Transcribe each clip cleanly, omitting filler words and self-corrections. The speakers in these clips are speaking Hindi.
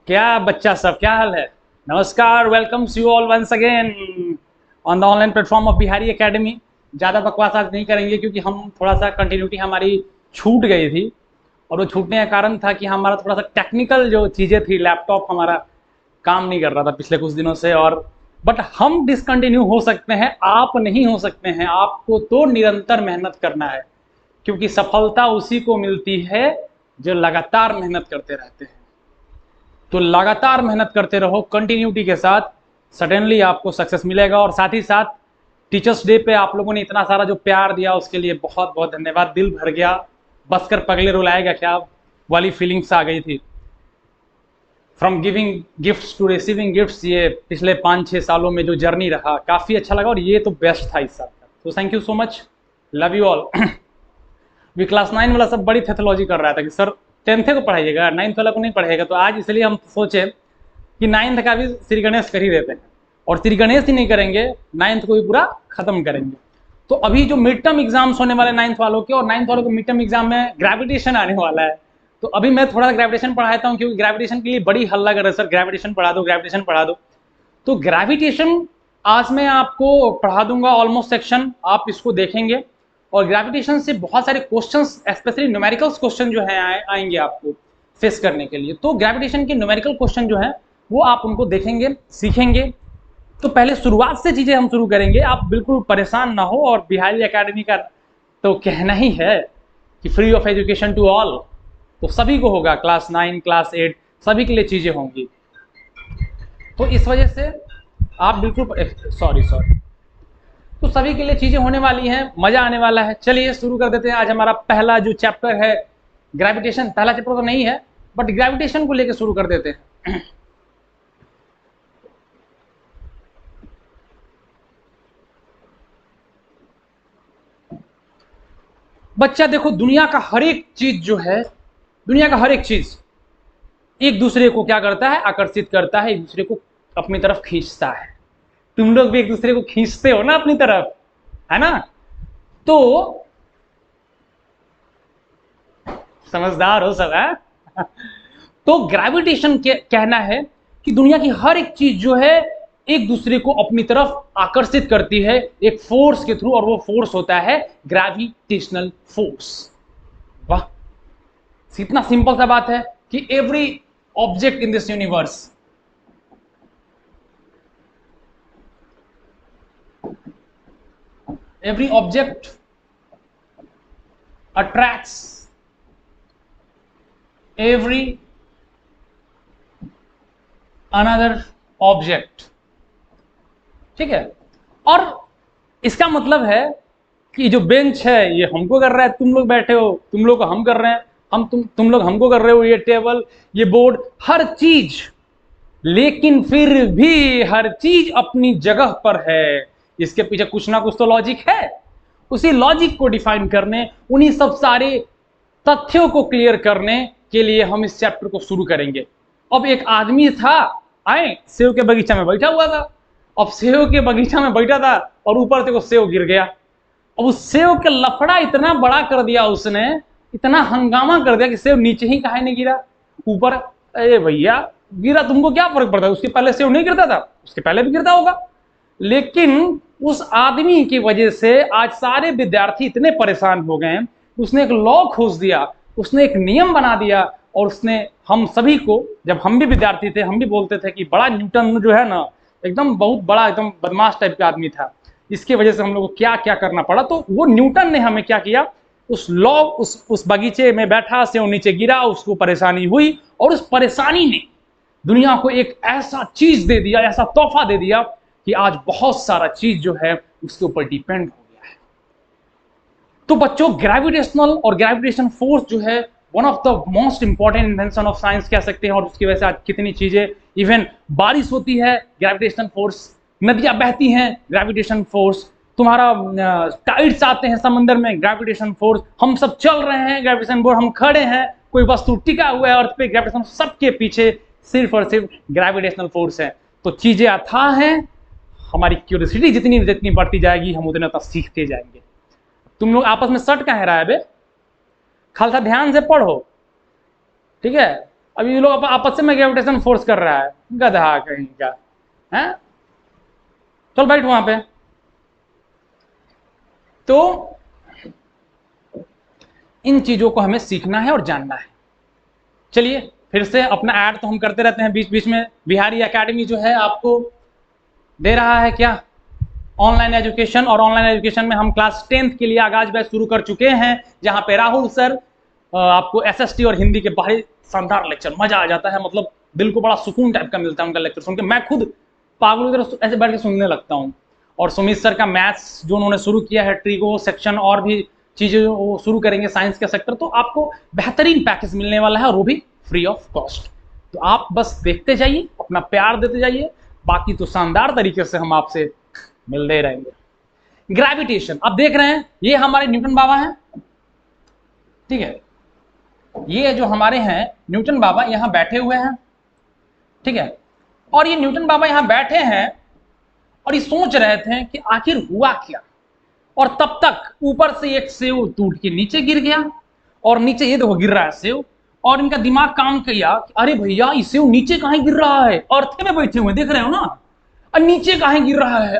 क्या बच्चा सब, क्या हाल है? नमस्कार, welcomes you all once again on the online platform of Bihari academy. ज़्यादा बकवास आज नहीं करेंगे क्योंकि हम थोड़ा सा कंटिन्यूटी हमारी छूट गई थी, और वो छूटने का कारण था कि हमारा थोड़ा सा टेक्निकल जो चीज़ें थी, लैपटॉप हमारा काम नहीं कर रहा था पिछले कुछ दिनों से। और बट हम डिसकंटिन्यू हो सकते हैं, आप नहीं हो सकते हैं। आपको तो निरंतर मेहनत करना है, क्योंकि सफलता उसी को मिलती है जो लगातार मेहनत करते रहते हैं। तो लगातार मेहनत करते रहो कंटिन्यूटी के साथ, सडनली आपको सक्सेस मिलेगा। और साथ ही साथ टीचर्स डे पे आप लोगों ने इतना सारा जो प्यार दिया उसके लिए बहुत बहुत धन्यवाद। दिल भर गया, बसकर पगले रुलाएगा क्या वाली फीलिंग्स आ गई थी। From giving gifts to receiving gifts, ये पिछले 5-6 सालों में जो जर्नी रहा काफ़ी अच्छा लगा, और ये तो बेस्ट था इस साल का। तो thank you so much, love you all. भी क्लास 9 वाला सब बड़ी पैथोलॉजी कर रहा था कि सर 10th को पढ़ाइएगा, 9th वाला को नहीं पढ़ेगा। तो आज इसलिए हम सोचे कि 9th का भी श्री गणेश कर ही देते हैं, और श्री गणेश ही नहीं करेंगे, 9th को भी पूरा खत्म करेंगे। तो अभी जो मिड टर्म एग्जाम्स होने वाले 9th वालों के, और 9th वालों के मिड टर्म एग्जाम में ग्रेविटेशन आने वाला है। तो अभी मैं थोड़ा ग्रेविटेशन पढ़ाता हूँ, क्योंकि ग्रेविटेशन के लिए बड़ी हल्ला कर रहे सर, ग्रेविटेशन पढ़ा दो, ग्रेविटेशन पढ़ा दो। तो ग्रेविटेशन आज मैं आपको पढ़ा दूंगा ऑलमोस्ट सेक्शन, आप इसको देखेंगे। और ग्रेविटेशन से बहुत सारे क्वेश्चंस, स्पेशली न्यूमेरिकल्स क्वेश्चन जो है आएंगे आपको फेस करने के लिए। तो ग्रेविटेशन के न्यूमेरिकल क्वेश्चन जो है वो आप उनको देखेंगे, सीखेंगे। तो पहले शुरुआत से चीजें हम शुरू करेंगे, आप बिल्कुल परेशान ना हो। और बिहारी एकेडमी का तो कहना ही है कि free of education to all, तो सभी को होगा, क्लास 9 क्लास 8 सभी के लिए चीजें होंगी। तो इस वजह से आप बिल्कुल सॉरी तो सभी के लिए चीजें होने वाली हैं, मजा आने वाला है। चलिए शुरू कर देते हैं। आज हमारा पहला जो चैप्टर है ग्रेविटेशन, पहला चैप्टर तो नहीं है बट ग्रेविटेशन को लेकर शुरू कर देते हैं। बच्चा देखो, दुनिया का हर एक चीज जो है, दुनिया का हर एक चीज एक दूसरे को क्या करता है, आकर्षित करता है, एक दूसरे को अपनी तरफ खींचता है। तुम लोग भी एक दूसरे को खींचते हो ना अपनी तरफ, है ना? तो समझदार हो सब, है? तो ग्रेविटेशन के कहना है कि दुनिया की हर एक चीज जो है एक दूसरे को अपनी तरफ आकर्षित करती है एक फोर्स के थ्रू, और वो फोर्स होता है ग्रेविटेशनल फोर्स। वाह, इतना सिंपल सा बात है कि every object in this universe, every object attracts every another object। ठीक है? और इसका मतलब है कि जो बेंच है ये हमको कर रहा है, तुम लोग बैठे हो, तुम लोग को हम कर रहे हैं, हम तुम लोग हमको कर रहे हो, ये टेबल, ये बोर्ड, हर चीज। लेकिन फिर भी हर चीज अपनी जगह पर है। इसके पीछे कुछ ना कुछ तो लॉजिक है। उसी लॉजिक को डिफाइन करने, उन्हीं सब सारे तथ्यों को क्लियर करने के लिए हम इस चैप्टर को शुरू करेंगे। अब एक आदमी था, आए सेव के बगीचा में बैठा हुआ था। अब सेव के बगीचा में बैठा था और ऊपर से वो सेव गिर गया। अब उस सेव के लफड़ा इतना बड़ा कर दिया उसने, इतना हंगामा कर दिया कि सेव नीचे ही काहे नहीं गिरा, ऊपर। अरे भैया, गिरा तुमको क्या फर्क पड़ता है? उसके पहले सेव नहीं गिरता था, उसके पहले भी गिरता होगा। लेकिन उस आदमी की वजह से आज सारे विद्यार्थी इतने परेशान हो गए। उसने एक लॉ खोज दिया, उसने एक नियम बना दिया, और उसने हम सभी को, जब हम भी विद्यार्थी थे, हम भी बोलते थे कि बड़ा न्यूटन जो है ना, एकदम बहुत बड़ा, एकदम बदमाश टाइप का आदमी था। इसके वजह से हम लोग को क्या क्या करना पड़ा। तो वो न्यूटन ने हमें क्या किया, उस लॉ, उस बगीचे में बैठा, से नीचे गिरा, उसको परेशानी हुई, और उस परेशानी ने दुनिया को एक ऐसा चीज दे दिया, ऐसा तोहफा दे दिया कि आज बहुत सारा चीज जो है उसके ऊपर डिपेंड हो गया है। तो बच्चों, ग्रेविटेशनल और ग्रेविटेशन फोर्स जो है one of the most important invention of science कह सकते हैं। और उसकी वजह से आज कितनी चीजें, इवन बारिश होती है ग्रेविटेशनल फोर्स, नदियां बहती हैं ग्रेविटेशन फोर्स, तुम्हारा टाइड्स आते हैं समंदर में ग्रेविटेशन फोर्स, हम सब चल रहे हैं ग्रेविटेशन फोर्स, हम खड़े हैं, कोई वस्तु टिका हुआ है अर्थ पे, ग्रेविटेशन, सबके पीछे सिर्फ और सिर्फ ग्रेविटेशनल फोर्स है। तो चीजें अथाह हैं, हमारी क्यूरियोसिटी जितनी जितनी बढ़ती जाएगी हम उतना उतना सीखते जाएंगे। तुम लोग आपस में सट कहाँ रहा है बे? खालसा ध्यान से पढ़ो, ठीक है? अभी ये लोग आपस में ग्रेविटेशन फोर्स कर रहा है, गधा कहीं का है। चल बैठ वहां पे। तो इन चीजों को हमें सीखना है और जानना है। चलिए फिर से अपना ऐड तो हम करते रहते हैं बीच बीच में। बिहारी एकेडमी जो है आपको दे रहा है क्या, ऑनलाइन एजुकेशन। और ऑनलाइन एजुकेशन में हम क्लास 10th के लिए आगाज बैच शुरू कर चुके हैं, जहां पे राहुल सर आपको एसएसटी और हिंदी के बड़े शानदार लेक्चर, मजा आ जाता है, मतलब दिल को बड़ा सुकून टाइप का मिलता है उनका लेक्चर सुन के। मैं खुद पागलों की तरह ऐसे बैठ के सुनने लगता हूँ। और सुमित सर का मैथ्स जो उन्होंने शुरू किया है, ट्रिगो सेक्शन और भी चीजें वो शुरू करेंगे साइंस के सेक्टर, तो आपको बेहतरीन पैकेज मिलने वाला है और वो भी फ्री ऑफ कॉस्ट। तो आप बस देखते जाइए, अपना प्यार देते जाइए, बाकी तो शानदार तरीके से हम आपसे मिलते रहेंगे। ग्रेविटेशन आप देख रहे हैं, ये हमारे न्यूटन बाबा हैं, ठीक है। ये जो हमारे हैं न्यूटन बाबा यहां बैठे हुए हैं, ठीक है। और ये न्यूटन बाबा यहां बैठे हैं और ये सोच रहे थे कि आखिर हुआ क्या। और तब तक ऊपर से एक सेव टूट के नीचे गिर गया, और नीचे ये देखो गिर रहा है सेव, और इनका दिमाग काम किया कि अरे भैया ये सेव नीचे कहां गिर रहा है, अर्थ में बैठे हुए देख रहे हो ना, और नीचे कहां गिर रहा है।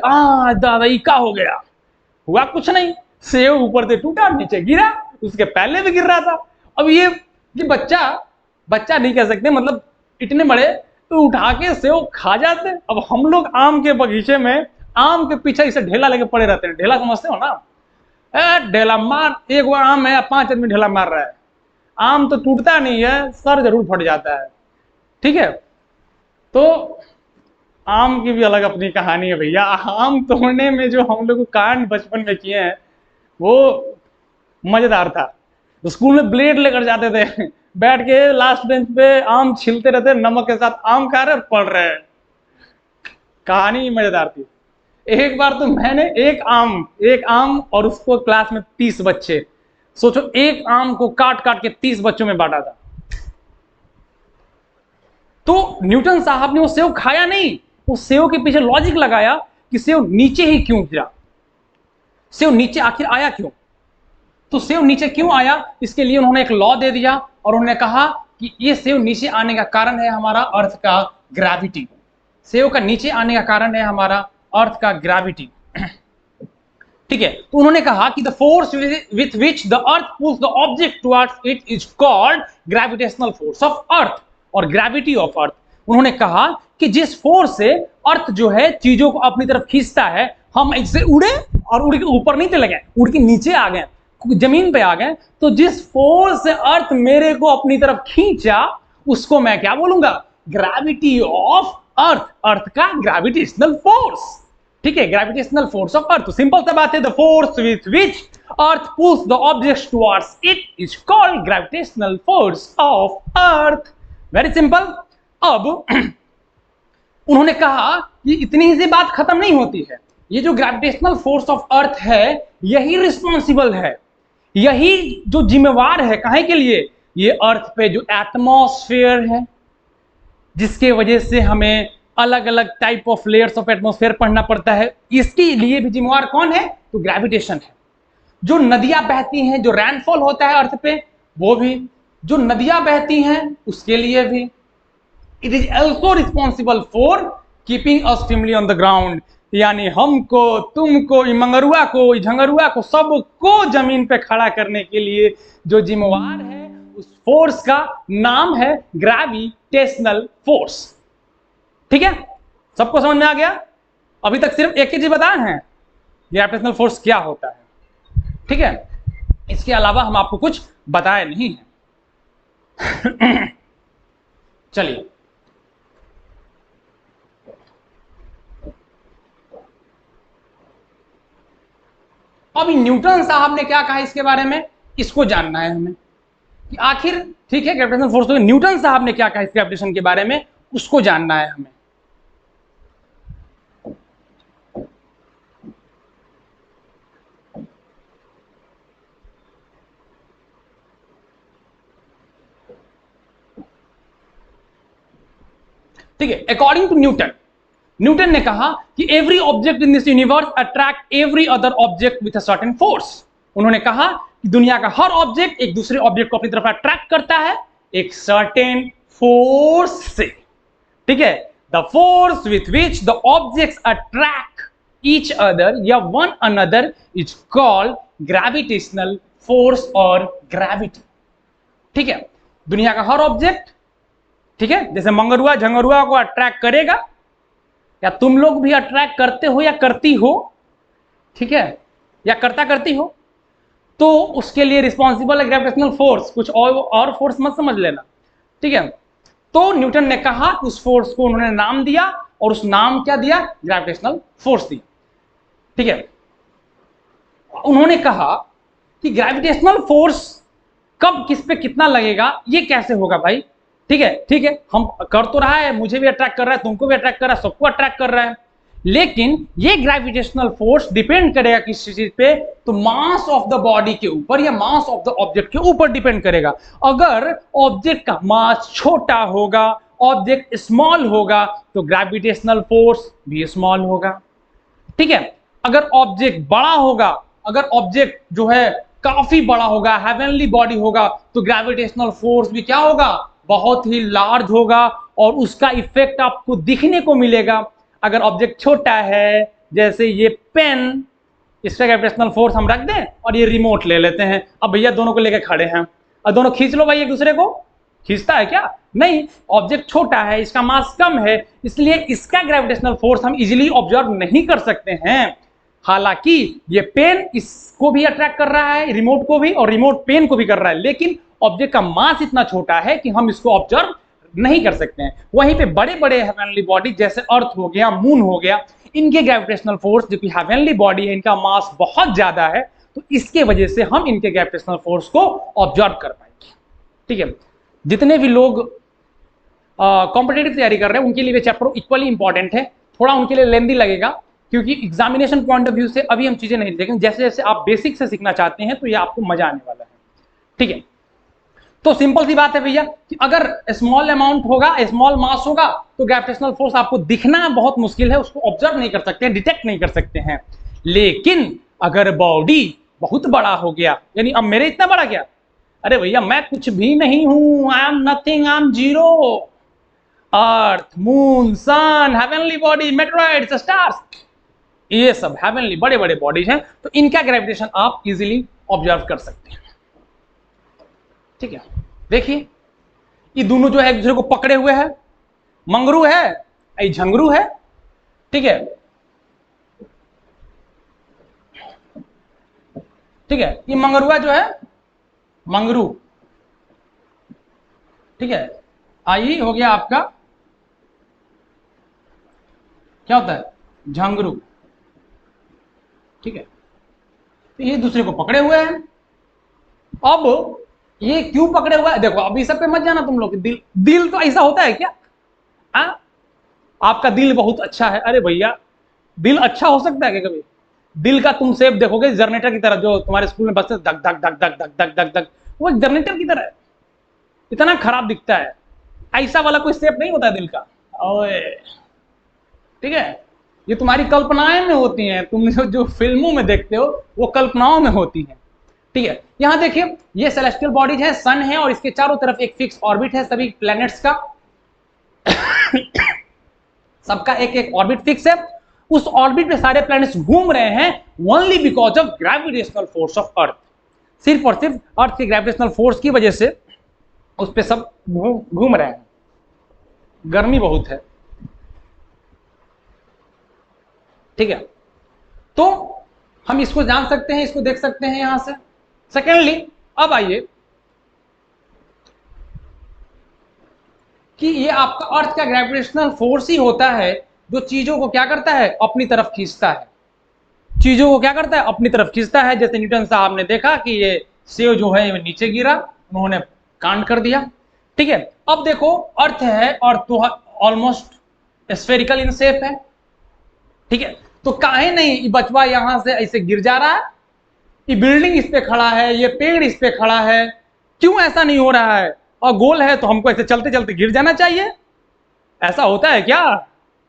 दादा ये क्या हो गया। हुआ कुछ नहीं, सेव ऊपर से टूटा नीचे गिरा, उसके पहले भी गिर रहा था। अब ये बच्चा नहीं कह सकते, मतलब इतने बड़े तो उठा के सेव खा जाते। अब हम लोग आम के बगीचे में आम के पीछे इसे ढेला लेके पड़े रहते हैं। ढेला समझते हो ना, ढेला मार, एक बार आम है 5 आदमी ढेला मार रहा है, आम तो टूटता नहीं है, सर जरूर फट जाता है, ठीक है। तो आम की भी अलग अपनी कहानी है भैया। आम तोड़ने में जो हम लोग कांड बचपन में किए हैं वो मजेदार था। स्कूल में ब्लेड लेकर जाते थे, बैठ के लास्ट बेंच पे आम छीलते रहते, नमक के साथ आम खा रहे पढ़ रहे हैं। कहानी मजेदार थी। एक बार तो मैंने एक आम और उसको क्लास में 30 बच्चे, सोचो एक आम को काट काट के 30 बच्चों में बांटा था। तो न्यूटन साहब ने वो सेव खाया नहीं, उस सेव के पीछे लॉजिक लगाया कि सेव नीचे ही क्यों गिरा, सेव नीचे आखिर आया क्यों। तो सेव नीचे क्यों आया, इसके लिए उन्होंने एक लॉ दे दिया और उन्होंने कहा कि ये सेव नीचे आने का कारण है हमारा अर्थ का ग्रेविटी। सेव का नीचे आने का कारण है हमारा अर्थ का ग्रेविटी, ठीक है। तो उन्होंने कहा कि the force with which the earth pulls the object towards it is called gravitational force of earth और ग्रेविटी ऑफ अर्थ। उन्होंने कहा कि जिस फोर्स से अर्थ जो है चीजों को अपनी तरफ खींचता है, हम इससे उड़े और उड़ के ऊपर नहीं चले गए, उड़ के नीचे आ गए, जमीन पे आ गए, तो जिस फोर्स से अर्थ मेरे को अपनी तरफ खींचा उसको मैं क्या बोलूंगा, ग्रेविटी ऑफ अर्थ, अर्थ का ग्रेविटेशनल फोर्स, ठीक है, ग्रेविटेशनल फोर्स ऑफ अर्थ। तो सिंपल सा बात है, the force with which earth pulls the objects towards it is called gravitational force of earth. Very simple. अब उन्होंने कहा कि इतनी ही सी बात खत्म नहीं होती है, ये जो ग्रेविटेशनल फोर्स ऑफ अर्थ है यही रिस्पॉन्सिबल है, यही जो जिम्मेवार है काहे के लिए, ये अर्थ पे जो एटमॉस्फेयर है, जिसके वजह से हमें अलग अलग type of layers of atmosphere पढ़ना पड़ता है, इसके लिए भी जिम्मेवार कौन है, तो ग्रेविटेशन है। जो नदियां बहती हैं, जो रैनफॉल होता है अर्थ पे, वो भी, जो नदियां बहती हैं उसके लिए भी, it is also responsible for keeping us firmly on the ground, यानी हमको, तुमको, मंगरुआ को, झंगरुआ को, सबको जमीन पे खड़ा करने के लिए जो जिम्मेवार है, उस फोर्स का नाम है ग्रेविटेशनल फोर्स। ठीक है, सबको समझ में आ गया। अभी तक सिर्फ एक ही चीज बताए हैं, ग्रेविटेशनल फोर्स क्या होता है, ठीक है, इसके अलावा हम आपको कुछ बताए नहीं है। चलिए अभी न्यूटन साहब ने क्या कहा इसके बारे में, इसको जानना है हमें कि आखिर, ठीक है, ग्रेविटेशनल फोर्स, तो न्यूटन साहब ने क्या कहा इस ग्रेविटेशन के बारे में, उसको जानना है हमें। ठीक है, अकॉर्डिंग टू न्यूटन, न्यूटन ने कहा कि every object in this universe attract every other object with a certain force. उन्होंने कहा कि दुनिया का हर ऑब्जेक्ट एक दूसरे ऑब्जेक्ट को अपनी तरफ अट्रैक्ट करता है एक सर्टेन फोर्स से, ठीक है, the force with which the objects attract each other या one another is called gravitational force और ग्रेविटी। ठीक है, दुनिया का हर ऑब्जेक्ट, ठीक है, जैसे मंगरुआ झंगरुआ को अट्रैक्ट करेगा, या तुम लोग भी अट्रैक्ट करते हो या करती हो, ठीक है, या करती हो, तो उसके लिए रिस्पॉन्सिबल है ग्रेविटेशनल फोर्स, कुछ और फोर्स मत समझ लेना। ठीक है, तो न्यूटन ने कहा कि उस फोर्स को उन्होंने नाम दिया, और उस नाम क्या दिया? ग्रेविटेशनल फोर्स दी। ठीक है, उन्होंने कहा कि ग्रेविटेशनल फोर्स कब किस पे कितना लगेगा, ये कैसे होगा भाई? ठीक है, हम कर तो रहा है, मुझे भी अट्रैक्ट कर रहा है, तुमको भी अट्रैक्ट कर रहा है, सबको अट्रैक्ट कर रहा है, लेकिन ये ग्रेविटेशनल फोर्स डिपेंड करेगा किस चीज पे? तो मास ऑफ द बॉडी के ऊपर या मास ऑफ द ऑब्जेक्ट के ऊपर डिपेंड करेगा। अगर ऑब्जेक्ट का मास छोटा होगा, ऑब्जेक्ट स्मॉल होगा, तो ग्रेविटेशनल फोर्स भी स्मॉल होगा। ठीक है, अगर ऑब्जेक्ट बड़ा होगा, अगर ऑब्जेक्ट जो है काफी बड़ा होगा, हेवनली बॉडी होगा, तो ग्रेविटेशनल फोर्स भी क्या होगा? बहुत ही लार्ज होगा, और उसका इफेक्ट आपको दिखने को मिलेगा। अगर ऑब्जेक्ट छोटा है, जैसे ये पेन, इसका ग्रेविटेशनल फोर्स हम रख दें और ये रिमोट ले लेते हैं, अब भैया दोनों को लेके खड़े हैं, और दोनों खींच लो भाई, एक दूसरे को खींचता है क्या? नहीं, ऑब्जेक्ट छोटा है, इसका मास कम है, इसलिए इसका ग्रेविटेशनल फोर्स हम इजीली ऑब्जर्व नहीं कर सकते हैं। हालांकि ये पेन इसको भी अट्रैक्ट कर रहा है, रिमोट को भी, और रिमोट पेन को भी कर रहा है, लेकिन ऑब्जेक्ट का मास इतना छोटा है कि हम इसको ऑब्जर्व नहीं कर सकते हैं। वहीं पे बड़े बड़े हेवनली बॉडी जैसे अर्थ हो गया, मून हो गया, इनके ग्रेविटेशनल फोर्स, जो कि हेवनली बॉडी है, इनका मास बहुत ज्यादा है, तो इसके वजह से हम इनके ग्रेविटेशनल फोर्स को ऑब्जर्व कर पाएंगे। ठीक है, जितने भी लोग कॉम्पिटिटिव तैयारी कर रहे हैं उनके लिए चैप्टर इक्वली इंपॉर्टेंट है, थोड़ा उनके लिए लेंदी लगेगा, क्योंकि एग्जामिनेशन पॉइंट ऑफ व्यू से अभी हम चीजें नहीं देखेंगे, जैसे जैसे आप बेसिक से सीखना चाहते हैं तो ये आपको मजा आने वाला है। ठीक है, तो सिंपल सी बात है भैया कि अगर स्मॉल अमाउंट होगा, स्मॉल मास होगा, तो ग्रेविटेशनल फोर्स आपको दिखना बहुत मुश्किल है, उसको ऑब्जर्व नहीं कर सकते हैं, डिटेक्ट नहीं कर सकते हैं। लेकिन अगर बॉडी बहुत बड़ा हो गया, यानी अब मेरे इतना बड़ा क्या, अरे भैया मैं कुछ भी नहीं हूं, I am nothing, I am zero, earth, moon, sun, heavenly body, meteoroids, stars, ये सब हेवनली बड़े बड़े बॉडीज हैं, तो इनका ग्रेविटेशन आप इजीली ऑब्जर्व कर सकते हैं। ठीक है, देखिए ये दोनों जो है एक दूसरे को पकड़े हुए हैं, मंगरू है, ये झंगरू है। ठीक है, ठीक है, ये मंगरुआ जो है मंगरू, ठीक है, आई हो गया आपका क्या होता है? झंगरू। ठीक है, तो ये दूसरे को पकड़े हुए हैं। अब ये क्यों पकड़े हुआ है? देखो, अभी सब पे मत जाना तुम लोग, दिल तो ऐसा होता है क्या? आपका दिल बहुत अच्छा है, अरे भैया दिल अच्छा हो सकता है क्या कभी? दिल का तुम शेप देखोगे जनरेटर की तरह, जो तुम्हारे स्कूल में बसते धक धक धक धक धक धक धक धक, वो जनरेटर की तरह है, इतना खराब दिखता है। ऐसा वाला कोई शेप नहीं होता है दिल का। ओए, ठीक है, ये तुम्हारी कल्पनाएं में होती हैं, तुम जो फिल्मों में देखते हो वो कल्पनाओं में होती हैं। ठीक है, यहां देखिए ये सेलेस्टियल बॉडीज है, सन है, और इसके चारों तरफ एक फिक्स ऑर्बिट है सभी प्लैनेट्स का सबका एक एक ऑर्बिट फिक्स है। उस ऑर्बिट पे सारे प्लैनेट्स घूम रहे हैं only because of gravitational force of earth. सिर्फ और सिर्फ अर्थ के ग्रेविटेशनल फोर्स की वजह से उस पे सब घूम रहे हैं। गर्मी बहुत है। ठीक है, तो हम इसको जान सकते हैं, इसको देख सकते हैं यहां से। सेकेंडली, अब आइए कि ये आपका अर्थ का ग्रेविटेशनल फोर्स ही होता है जो चीजों को क्या करता है? अपनी तरफ खींचता है। चीजों को क्या करता है? अपनी तरफ खींचता है। जैसे न्यूटन साहब ने देखा कि ये सेव जो है ये नीचे गिरा, उन्होंने कांड कर दिया। ठीक है, अब देखो अर्थ है और तो ऑलमोस्ट स्फेरिकल इन शेप है। ठीक है, तो काहे नहीं ये बचवा यहां से ऐसे गिर जा रहा है? ये बिल्डिंग इस पे खड़ा है, ये पेड़ इस पे खड़ा है, क्यों ऐसा नहीं हो रहा है? और गोल है तो हमको ऐसे चलते चलते गिर जाना चाहिए। ऐसा होता है क्या?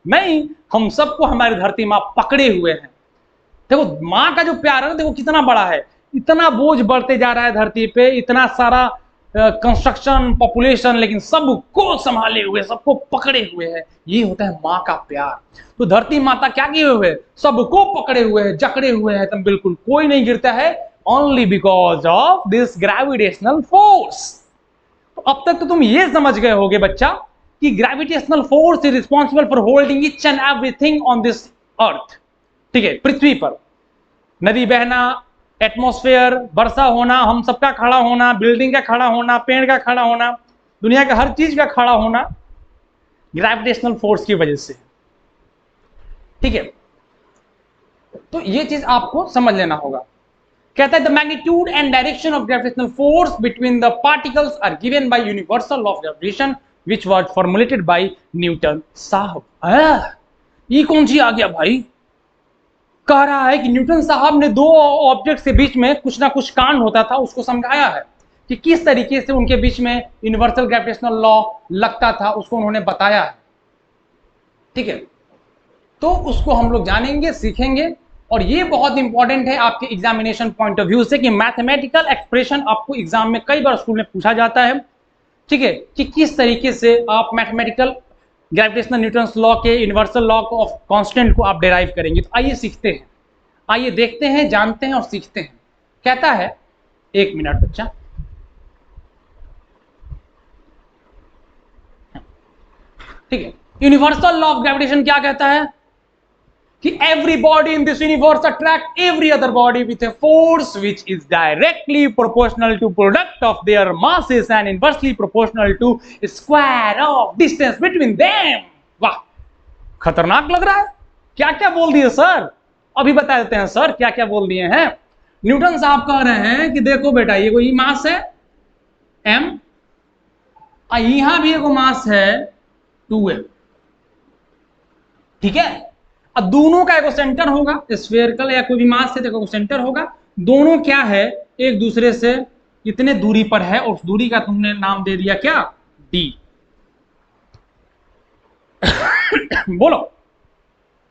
नहीं, हम सबको हमारी धरती माँ पकड़े हुए हैं। देखो माँ का जो प्यार है ना, देखो कितना बड़ा है, इतना बोझ बढ़ते जा रहा है धरती पे, इतना सारा कंस्ट्रक्शन, पॉपुलेशन, लेकिन सबको संभाले हुए, सबको पकड़े हुए है। ये होता है माँ का प्यार। तो धरती माता क्या किए हुए, सबको पकड़े हुए है, जकड़े हुए है, एकदम बिल्कुल कोई नहीं गिरता है, only because of this gravitational force. तो अब तक तो तुम ये समझ गए होगे बच्चा कि gravitational force is responsible for holding each and everything on this earth. ठीक है, पृथ्वी पर नदी बहना, एटमॉस्फेयर, वर्षा होना, हम सबका खड़ा होना, बिल्डिंग का खड़ा होना, पेड़ का खड़ा होना, दुनिया का हर चीज का खड़ा होना ग्रेविटेशनल फोर्स की वजह से। ठीक है, तो ये चीज आपको समझ लेना होगा। कहता है the magnitude and direction of gravitational force between the particles are given by universal law of gravitation which was formulated by Newton साहब। ये कौन सी आ गया भाई? कह रहा है कि न्यूटन साहब ने दो ऑब्जेक्ट के बीच में कुछ ना कुछ कांड होता था, उसको समझाया है कि किस तरीके से उनके बीच में यूनिवर्सल ग्रेविटेशनल लॉ लगता था, उसको उन्होंने बताया है। ठीक है, तो उसको हम लोग जानेंगे, सीखेंगे, और ये बहुत इंपॉर्टेंट है आपके एग्जामिनेशन पॉइंट ऑफ व्यू से कि मैथमेटिकल एक्सप्रेशन आपको एग्जाम में कई बार स्कूल में पूछा जाता है। ठीक है, कि किस तरीके से आप मैथमेटिकल ग्रेविटेशनल न्यूटन्स लॉ के यूनिवर्सल लॉ ऑफ कांस्टेंट को आप डिराइव करेंगे। तो आइए सीखते हैं, आइए देखते हैं, जानते हैं और सीखते हैं। कहता है, एक मिनट बच्चा, ठीक है, यूनिवर्सल लॉ ऑफ ग्रेविटेशन क्या कहता है कि every body in this universe attract every other body with a force which is directly proportional to product of their masses and inversely proportional to square of distance between them। वाह, खतरनाक लग रहा है। क्या क्या बोल दिए सर? अभी बता देते हैं सर क्या क्या बोल दिए हैं। न्यूटन साहब कह रहे हैं कि देखो बेटा, ये कोई मास है m, यहां भी एगो मास है 2m। ठीक है, अब दोनों का एगो सेंटर होगा, स्फेरिकल या कोई भी मास है तो एगो सेंटर होगा। दोनों क्या है, एक दूसरे से इतने दूरी पर है, और उस दूरी का तुमने नाम दे दिया क्या, d। बोलो,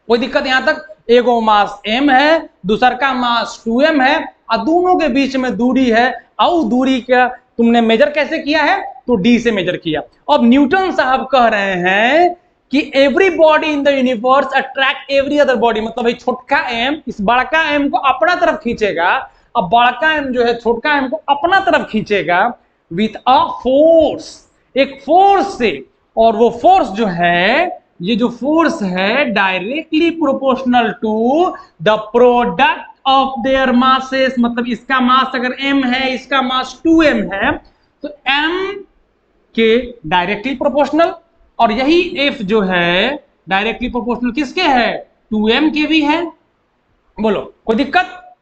कोई दिक्कत यहां तक? एगो मास m है, दूसर का मास 2m है, और दोनों के बीच में दूरी है, और दूरी का तुमने मेजर कैसे किया है, तो d से मेजर किया। अब न्यूटन साहब कह रहे हैं कि every body in the universe attract every other body, मतलब भाई छोटका m इस बड़का m को अपना तरफ खींचेगा, अब बड़का m जो है छोटका m को अपना तरफ खींचेगा विथ अ फोर्स, एक फोर्स से। और वो फोर्स जो है, ये जो फोर्स है directly proportional to the product of their masses, मतलब इसका मास अगर m है, इसका मास 2m है, तो m के डायरेक्टली प्रोपोर्शनल, और यही f जो है डायरेक्टली प्रोपोर्शनल किसके है, 2m के भी है। बोलो, कोई दिक्कत?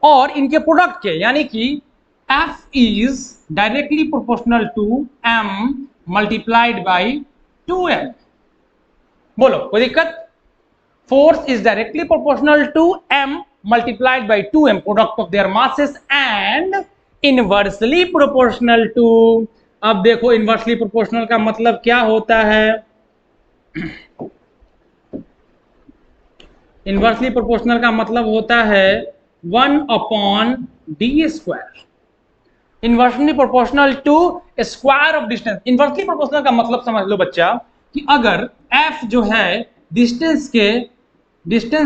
और इनके प्रोडक्ट के, यानी कि f is directly proportional to m multiplied by 2m। बोलो, कोई दिक्कत? Force is directly proportional to m multiplied by 2m product of their masses and inversely proportional to. अब देखो, इनवर्सली प्रोपोर्शनल का मतलब क्या होता है? इनवर्सली प्रोपोर्शनल का मतलब होता है 1/d²। Inversely proportional to square of distance. Inversely proportional का मतलब समझ लो बच्चा कि अगर f जो है डिस्टेंस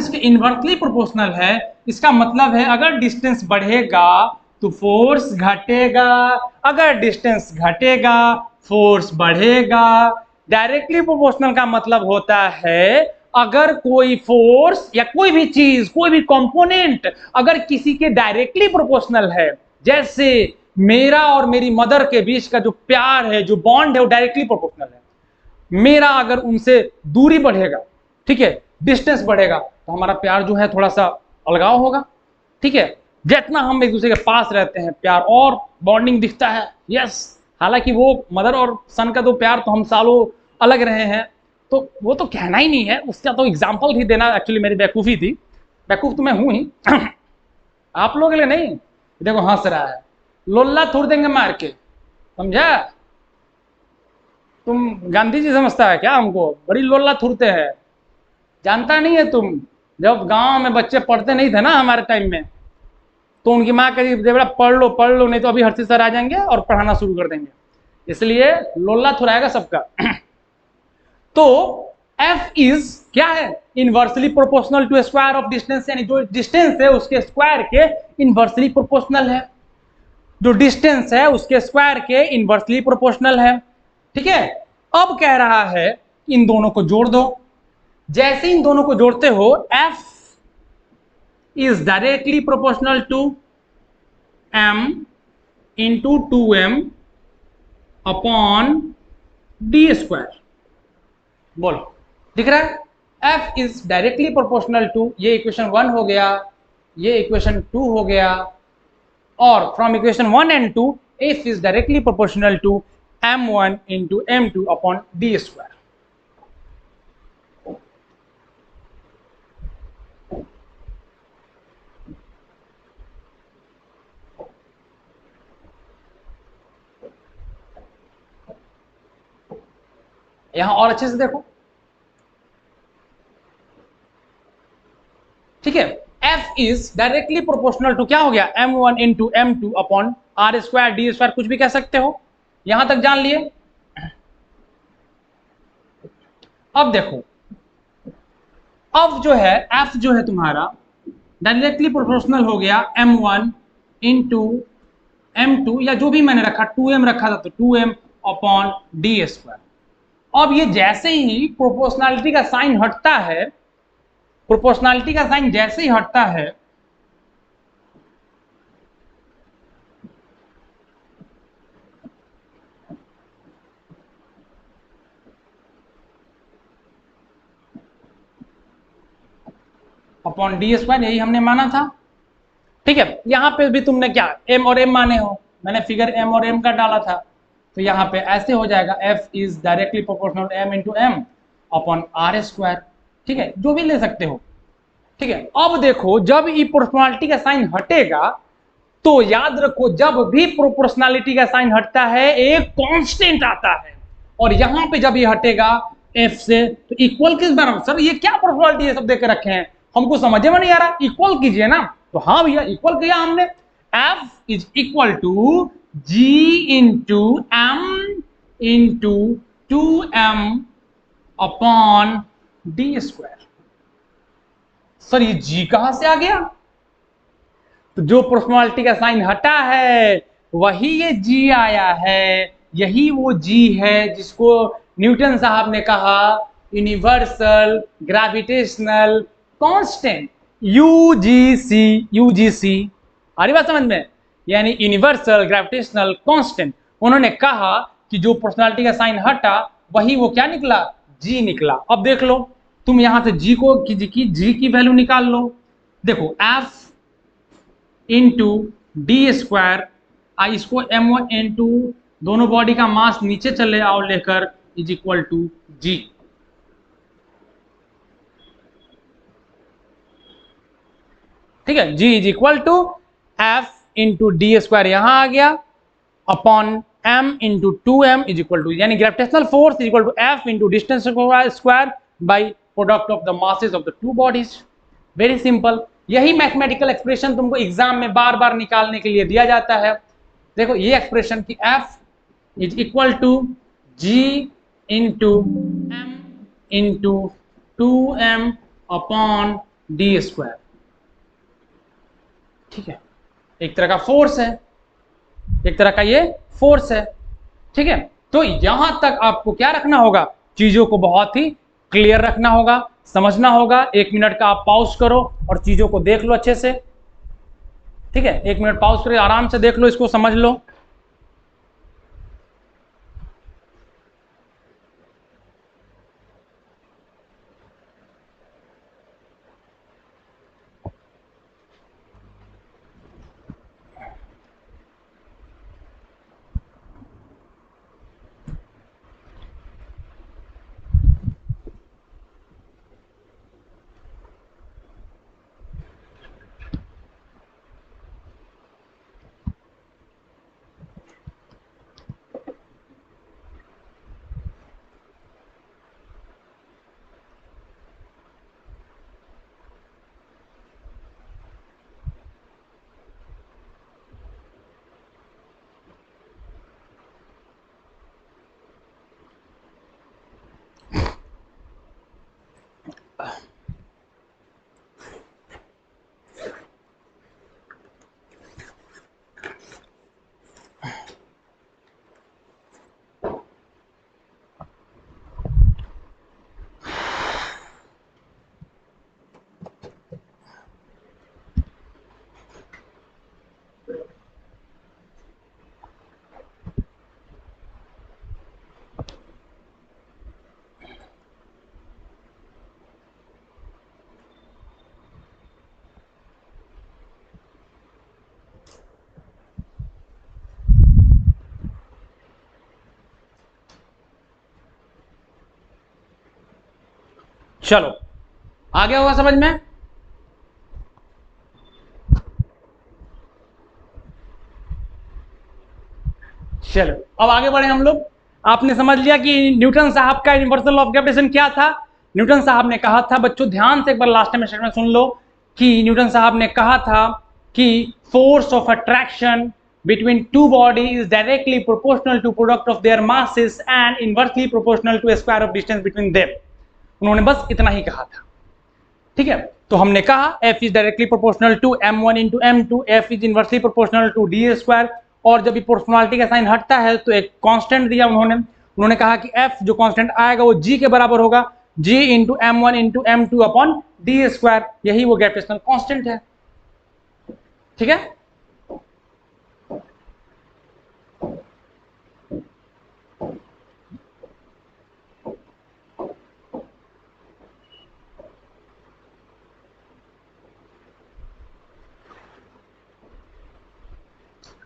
के इनवर्सली प्रोपोर्शनल है, इसका मतलब है अगर डिस्टेंस बढ़ेगा तो फोर्स घटेगा, अगर डिस्टेंस घटेगा फोर्स बढ़ेगा। डायरेक्टली प्रोपोर्शनल का मतलब होता है अगर कोई फोर्स या कोई भी चीज, कोई भी कंपोनेंट अगर किसी के डायरेक्टली प्रोपोर्शनल है, जैसे मेरा और मेरी मदर के बीच का जो प्यार है, जो बॉन्ड है, वो डायरेक्टली प्रोपोर्शनल है। मेरा अगर उनसे दूरी बढ़ेगा, ठीक है, डिस्टेंस बढ़ेगा, तो हमारा प्यार जो है थोड़ा सा अलगाव होगा। ठीक है, जितना हम एक दूसरे के पास रहते हैं प्यार और बॉन्डिंग दिखता है। यस, हालांकि वो मदर और सन का तो प्यार तो हम सालों अलग रहे हैं, तो वो तो कहना ही नहीं है, उसका तो एग्जाम्पल ही देना एक्चुअली मेरी बेवकूफ़ी थी। बेवकूफ़ तो मैं हूं ही आप लोगों के लिए नहीं। देखो हंस रहा है, लोल्ला थूर देंगे मार के, समझा? तुम गांधी जी समझता है क्या हमको? बड़ी लोल्ला थूरते हैं, जानता नहीं है तुम? जब गांव में बच्चे पढ़ते नहीं थे ना हमारे टाइम में, तो उनकी माँ कहती बेटा पढ़ लो नहीं तो अभी हर्षित सर आ जाएंगे और पढ़ाना शुरू कर देंगे, इसलिए लोला थुराएगा सबका। तो f इज क्या है, inversely proportional to square of distance, यानी जो डिस्टेंस है उसके स्क्वायर के इनवर्सली प्रोपोर्शनल है, जो डिस्टेंस है उसके स्क्वायर के इनवर्सली प्रोपोर्शनल है। ठीक है, अब कह रहा है इन दोनों को जोड़ दो। जैसे इन दोनों को जोड़ते हो f is directly proportional to m into 2m upon d square. बोलो दिख रहा है, f is directly proportional to, ये इक्वेशन 1 हो गया, ये इक्वेशन 2 हो गया, और from equation 1 and 2 f is directly proportional to m1 into m2 upon d square. यहां और अच्छे से देखो, ठीक है, f is directly proportional to क्या हो गया, m1 into m2 upon r square D square, कुछ भी कह सकते हो, यहां तक जान लिए। अब देखो, अब जो है f जो है तुम्हारा डायरेक्टली प्रोपोर्शनल हो गया m1 इंटू m2, या जो भी मैंने रखा 2m रखा था तो 2m अपॉन डी स्क्वायर। अब ये जैसे ही प्रोपोर्शनैलिटी का साइन हटता है, प्रोपोर्शनैलिटी का साइन जैसे ही हटता है, अपॉन डी स्क्वायर, यही हमने माना था। ठीक है, यहां पे भी तुमने क्या m और m माने हो, मैंने फिगर m और m का डाला था, तो यहां पे ऐसे हो जाएगा f is directly proportional m into m upon r square. ठीक है, जो भी ले सकते हो। ठीक है, अब देखो जब ये प्रोपोर्शनैलिटी का साइन हटेगा, तो याद रखो जब भी प्रोपोर्शनैलिटी का साइन हटता है एक कांस्टेंट आता है, और यहां पे जब ये हटेगा f से, तो इक्वल किस बराबर, सर ये क्या प्रोपोर्शनैलिटी ये सब देख के रखे हैं, हमको समझ में नहीं आ रहा, इक्वल कीजिए ना। तो हाँ भैया इक्वल किया हमने, f is equal to g into m into 2m upon d square. Sir ये g कहां से आ गया, तो जो प्रोपोर्शनैलिटी का साइन हटा है वही ये g आया है, यही वो g है जिसको न्यूटन साहब ने कहा universal gravitational constant, UGC. UGC आ रही बात समझ में, यानी यूनिवर्सल ग्रेविटेशनल कांस्टेंट। उन्होंने कहा कि जो प्रोपोर्शनैलिटी का साइन हटा वही वो क्या निकला, g निकला। अब देख लो तुम यहां से g को g की वैल्यू निकाल लो। देखो f इंटू डी स्क्वायर, इसको m1 इंटू दोनों बॉडी का मास नीचे चले आओ लेकर, इज इक्वल टू g। ठीक है, g is equal to f into D square यहां आ गया, upon m into 2m is equal to, यानी gravitational force is equal to f into distance square by product of the masses of the two bodies. Very simple, यही मैथमेटिकल एक्सप्रेशन तुमको एग्जाम में बार बार निकालने के लिए दिया जाता है। देखो ये एक्सप्रेशन की f is equal to g into m into 2m upon d square. ठीक है, एक तरह का फोर्स है, एक तरह का ये फोर्स है। ठीक है, तो यहां तक आपको क्या रखना होगा, चीजों को बहुत ही क्लियर रखना होगा, समझना होगा। 1 मिनट का आप पॉज करो और चीजों को देख लो अच्छे से। ठीक है, 1 मिनट पॉज करो, आराम से देख लो, इसको समझ लो। चलो आ गया होगा समझ में। चलो अब आगे बढ़े हम लोग। आपने समझ लिया कि न्यूटन साहब का यूनिवर्सल लॉ ऑफ ग्रेविटेशन क्या था। न्यूटन साहब ने कहा था, बच्चों ध्यान से एक बार लास्ट में स्टेटमेंट सुन लो, कि न्यूटन साहब ने कहा था कि force of attraction between two bodies is directly proportional to product of their masses and inversely proportional to a square of distance between them। उन्होंने बस इतना ही कहा था, ठीक है। तो हमने कहा F is directly proportional to m1 into m2, F is inversely proportional to d square, और जब भी प्रोपोर्शनलिटी का साइन हटता है तो एक कांस्टेंट दिया उन्होंने कहा कि F जो कांस्टेंट आएगा वो G के बराबर होगा, G into m1 into m2 upon d square, यही वो ग्रेविटेशनल कांस्टेंट है, ठीक है।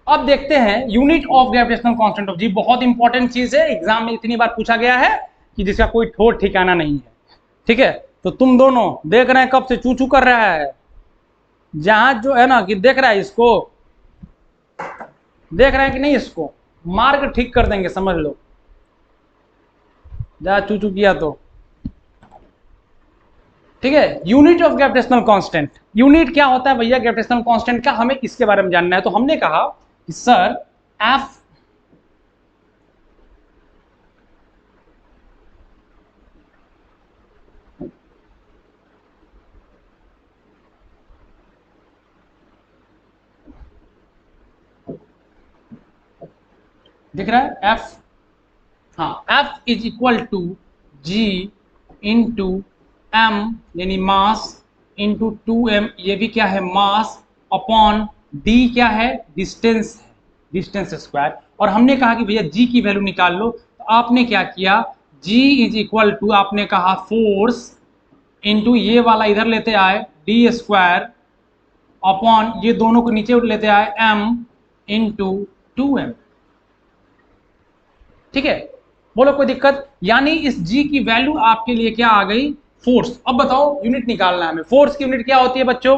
अब देखते हैं unit of gravitational constant of G. बहुत इंपॉर्टेंट चीज है, एग्जाम में इतनी बार पूछा गया है कि जिसका कोई ठोर ठिकाना नहीं है, ठीक है। तो तुम दोनों देख रहे हैं कब से चू चू कर रहा है, जहाज जो है ना कि देख रहा है, इसको देख रहे हैं कि नहीं, इसको मार्क ठीक कर देंगे, समझ लो, जहां चू चू किया तो, ठीक है। Unit of gravitational constant, unit क्या होता है भैया ग्रेविटेशनल कांस्टेंट का, हमें इसके बारे में जानना है। तो हमने कहा कि सर एफ दिख रहा है, एफ, हाँ, f is equal to g into m यानी मास इंटू 2m, ये भी क्या है मास, अपॉन डी क्या है डिस्टेंस है, डिस्टेंस स्क्वायर। और हमने कहा कि भैया जी की वैल्यू निकाल लो, तो आपने क्या किया, जी इज इक्वल टू आपने कहा फोर्स इंटू ये वाला इधर लेते आए डी स्क्वायर अपॉन ये दोनों को नीचे लेते आए m इंटू 2m, ठीक है। बोलो कोई दिक्कत, यानी इस g की वैल्यू आपके लिए क्या आ गई, फोर्स। अब बताओ यूनिट निकालना है हमें, फोर्स की यूनिट क्या होती है बच्चों,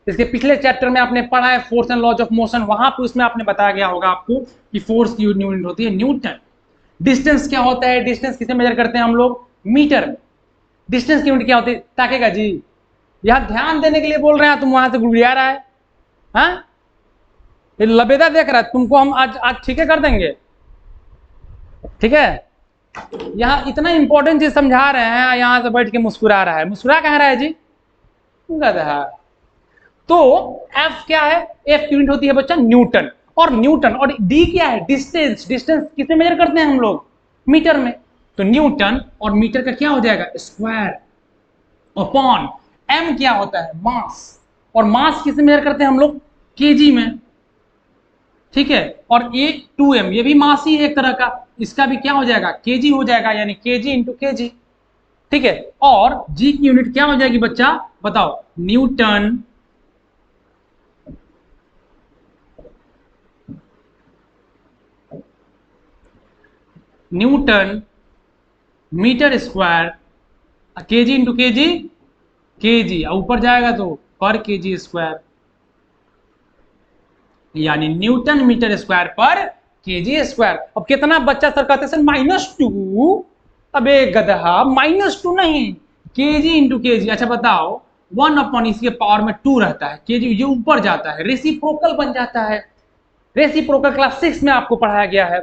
इसके पिछले चैप्टर में आपने पढ़ा है force and laws of motion, वहां पर उसमें आपने बताया गया होगा आपको कि फोर्स की यूनिट होती है न्यूटन। डिस्टेंस क्या होता है, डिस्टेंस किसे मेजर करते हैं हम लोग, मीटर में। डिस्टेंस की यूनिट क्या होती है, ताकेगा जी, यहां ध्यान देने के लिए बोल रहे हैं, तुम वहां से गुड़िया रहा है, हाँ ये लबेदा देख रहा है तुमको, हम आज आज ठीक है कर देंगे, ठीक है। यहां इतना इंपॉर्टेंट चीज समझा रहे हैं, यहां से बैठ के मुस्कुरा रहा है, मुस्कुरा कह रहा है जी, गधा। तो एफ क्या है, एफ की यूनिट होती है बच्चा न्यूटन, और न्यूटन, और डी क्या है डिस्टेंस, डिस्टेंस किसमें मेजर करते हैं हम लोग, मीटर में। तो न्यूटन और मीटर का क्या हो जाएगा स्क्वायर, अपॉन एम क्या होता है मास, और मास किसमें मेजर करते हैं हम लोग केजी में, ठीक है। और ये 2m ये भी मास ही है एक तरह का, इसका भी क्या हो जाएगा केजी हो जाएगा, यानी केजी इंटू केजी, ठीक है। और जी की यूनिट क्या हो जाएगी बच्चा बताओ, newton newton metre square, kg into kg, kg ऊपर जाएगा तो पर केजी स्क्वायर, यानी न्यूटन मीटर स्क्वायर पर केजी स्क्वायर। अब कितना बच्चा सर कहते सर -2, अबे गधा -2 नहीं, केजी इंटू केजी। अच्छा बताओ 1 अपॉन इसके पावर में 2 रहता है, केजी ये ऊपर जाता है, रेसिप्रोकल बन जाता है, रेसिप्रोकल क्लास 6 में आपको पढ़ाया गया है,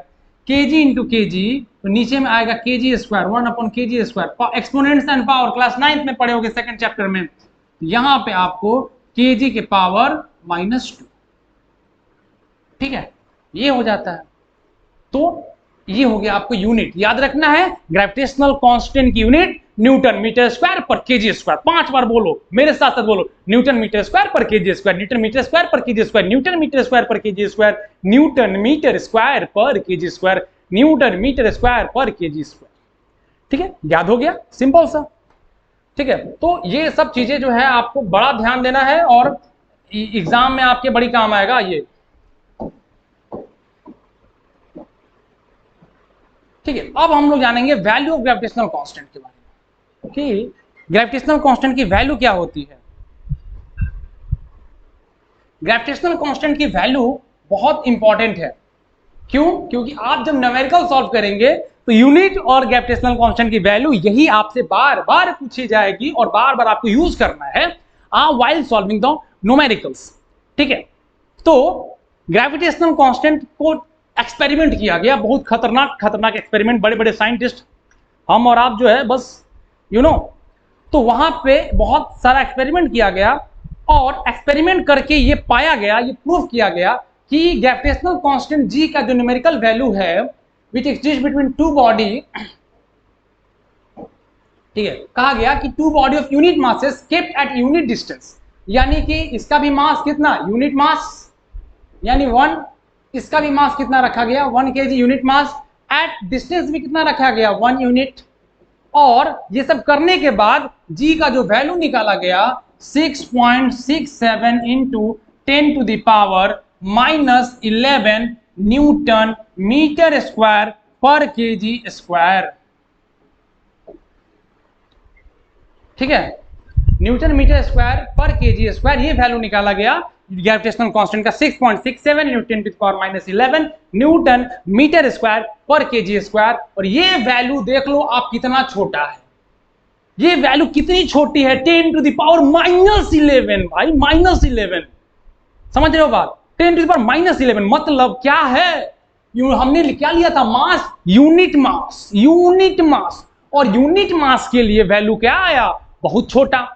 केजी इंटू केजी, तो नीचे में आएगा KG square 1 upon KG square, exponents and power class 9 में पढ़े होगे सेकंड चैप्टर में, यहां पे आपको केजी के पावर -2, ठीक है, ये हो जाता है। तो ये हो गया आपको यूनिट, याद रखना है ग्रेविटेशनल कांस्टेंट की यूनिट न्यूटन मीटर स्क्वायर पर केजी स्क्वायर। 5 बार बोलो मेरे साथ साथ बोलो, न्यूटन मीटर स्क्वायर पर KG square, newton metre square पर KG square, newton metre square पर KG square, newton metre square पर KG square, newton metre square पर केजी स्क्वायर, ठीक है। याद हो गया, सिंपल सा, ठीक है। तो ये सब चीजें जो है आपको बड़ा ध्यान देना है, और एग्जाम में आपके बड़ी काम आएगा ये, ठीक है। अब हम लोग जानेंगे वैल्यू ऑफ ग्रेविटेशनल कांस्टेंट के बारे में, कि ग्रेविटेशनल कांस्टेंट की वैल्यू क्या होती है? ग्रेविटेशनल कांस्टेंट की वैल्यू बहुत इंपॉर्टेंट है। क्यों? क्योंकि आप जब न्यूमेरिकल सॉल्व करेंगे तो यूनिट और ग्रेविटेशनल कांस्टेंट की वैल्यू यही आपसे बार बार पूछी जाएगी और बार बार आपको यूज करना है व्हाइल सॉल्विंग द न्यूमेरिकल्स। ठीक है, तो ग्रेविटेशनल कांस्टेंट को एक्सपेरिमेंट किया गया, बहुत खतरनाक एक्सपेरिमेंट, बड़े बड़े साइंटिस्ट, हम और आप जो है बस तो वहां पे बहुत सारा एक्सपेरिमेंट किया गया और एक्सपेरिमेंट करके ये पाया गया, ये प्रूव किया गया कि ग्रेविटेशनल कांस्टेंट जी का जो न्यूमेरिकल वैल्यू है which exist between two body, ठीक है, कहा गया कि two body of unit masses kept at unit distance, यानी कि इसका भी मास कितना, यूनिट मास यानी 1, इसका भी मास कितना रखा गया 1 kg unit mass, at distance भी कितना रखा गया 1 यूनिट, और ये सब करने के बाद जी का जो वैल्यू निकाला गया 6.67 into 10 to the power -11 newton metre square पर केजी स्क्वायर। ठीक है, न्यूटन मीटर स्क्वायर पर केजी स्क्वायर, ये वैल्यू निकाला गया ग्रेविटेशनल कांस्टेंट का 6.67 newton to the power -11 newton metre square पर केजी स्क्वायर। और ये वैल्यू देख लो आप कितना छोटा है, ये वैल्यू कितनी छोटी है 10 टू द पावर -11 भाई, -11, समझ रहे हो बात, 10 टू द पावर -11 मतलब क्या है, हमने क्या लिया था मास, यूनिट मास, यूनिट मास, और यूनिट मास के लिए वैल्यू क्या आया, बहुत छोटा।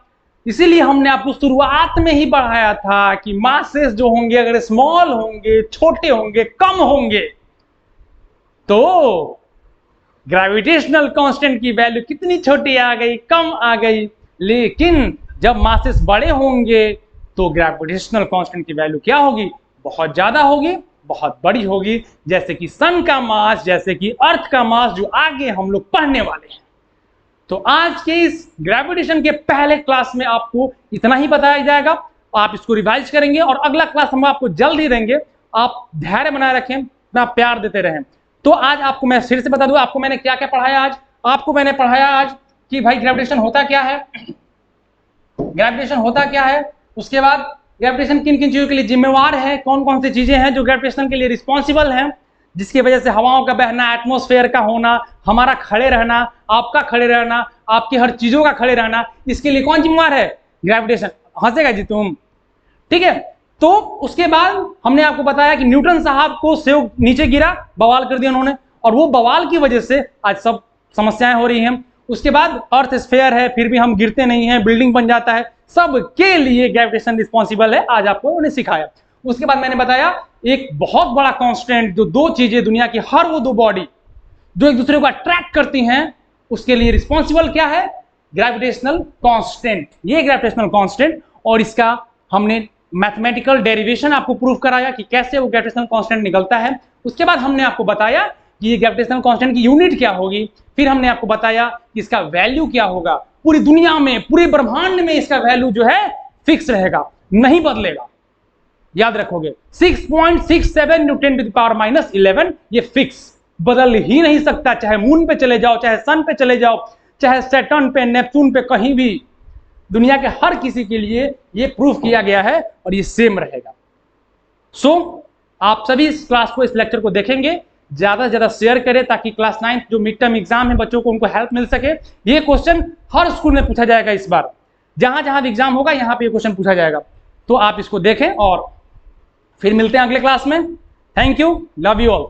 इसीलिए हमने आपको शुरुआत में ही बढ़ाया था कि मासेस जो होंगे अगर स्मॉल होंगे, छोटे होंगे, कम होंगे, तो ग्रेविटेशनल कांस्टेंट की वैल्यू कितनी छोटी आ गई, कम आ गई। लेकिन जब मासेस बड़े होंगे तो ग्रेविटेशनल कांस्टेंट की वैल्यू क्या होगी, बहुत ज्यादा होगी, बहुत बड़ी होगी, जैसे कि सन का मास, जैसे कि अर्थ का मास, जो आगे हम लोग पढ़ने वाले हैं। तो आज के इस ग्रेविटेशन के पहले क्लास में आपको इतना ही बताया जाएगा, आप इसको रिवाइज करेंगे और अगला क्लास हम आपको जल्द ही देंगे। आप धैर्य बनाए रखें, अपना प्यार देते रहें। तो आज आपको मैं फिर से बता दूं आपको मैंने क्या क्या पढ़ाया आज। आपको मैंने पढ़ाया आज कि भाई ग्रेविटेशन होता क्या है, ग्रेविटेशन होता क्या है, उसके बाद ग्रेविटेशन किन किन चीजों के लिए जिम्मेवार है, कौन कौन सी चीजें हैं जो ग्रेविटेशन के लिए रिस्पॉन्सिबल हैं, जिसकी वजह से हवाओं का बहना, एटमॉस्फेयर का होना, हमारा खड़े रहना, आपका खड़े रहना, आपकी हर चीजों का खड़े रहना, इसके लिए कौन जिम्मेवार है, ग्रेविटेशन। हंसेगा जी तुम, ठीक है। तो उसके बाद हमने आपको बताया कि न्यूटन साहब को सेव नीचे गिरा, बवाल कर दिया उन्होंने, और वो बवाल की वजह से आज सब समस्याएं हो रही हैं। उसके बाद अर्थ स्फीयर है, फिर भी हम गिरते नहीं हैं, बिल्डिंग बन जाता है, सबके लिए ग्रेविटेशन रिस्पॉन्सिबल है, आज आपको उन्हें सिखाया। उसके बाद मैंने बताया एक बहुत बड़ा कांस्टेंट, जो दो चीजें दुनिया की हर वो दो बॉडी जो एक दूसरे को अट्रैक्ट करती हैं, उसके लिए रिस्पॉन्सिबल क्या है, ग्रेविटेशनल कांस्टेंट। ये ग्रेविटेशनल कांस्टेंट, और इसका हमने मैथमेटिकल डेरिवेशन आपको प्रूव कराया कि कैसे वो ग्रेविटेशनल कांस्टेंट निकलता है। उसके बाद हमने आपको बताया कि ये ग्रेविटेशनल कांस्टेंट की यूनिट क्या होगी, फिर हमने आपको बताया कि इसका वैल्यू क्या होगा, पूरी दुनिया में, पूरे ब्रह्मांड में इसका वैल्यू जो है फिक्स रहेगा, नहीं बदलेगा, याद रखोगे। 6.67 न्यूटन टू द पावर -11, ये फिक्स, बदल ही नहीं सकता, चाहे मून पे चले जाओ, चाहे सन पे चले जाओ, चाहे सैटर्न पे, नेपच्यून पे, कहीं भी दुनिया के हर किसी के लिए ये प्रूफ किया गया है और ये सेम रहेगा। आप सभी इस क्लास को, इस लेक्चर को देखेंगे, ज्यादा से ज्यादा शेयर करें ताकि क्लास 9 जो मिड टर्म एग्जाम है बच्चों को, उनको हेल्प मिल सके। ये क्वेश्चन हर स्कूल में पूछा जाएगा इस बार, जहां जहां भी एग्जाम होगा यहां पे ये क्वेश्चन पूछा जाएगा। तो आप इसको देखें और फिर मिलते हैं अगले क्लास में। Thank you, love you all.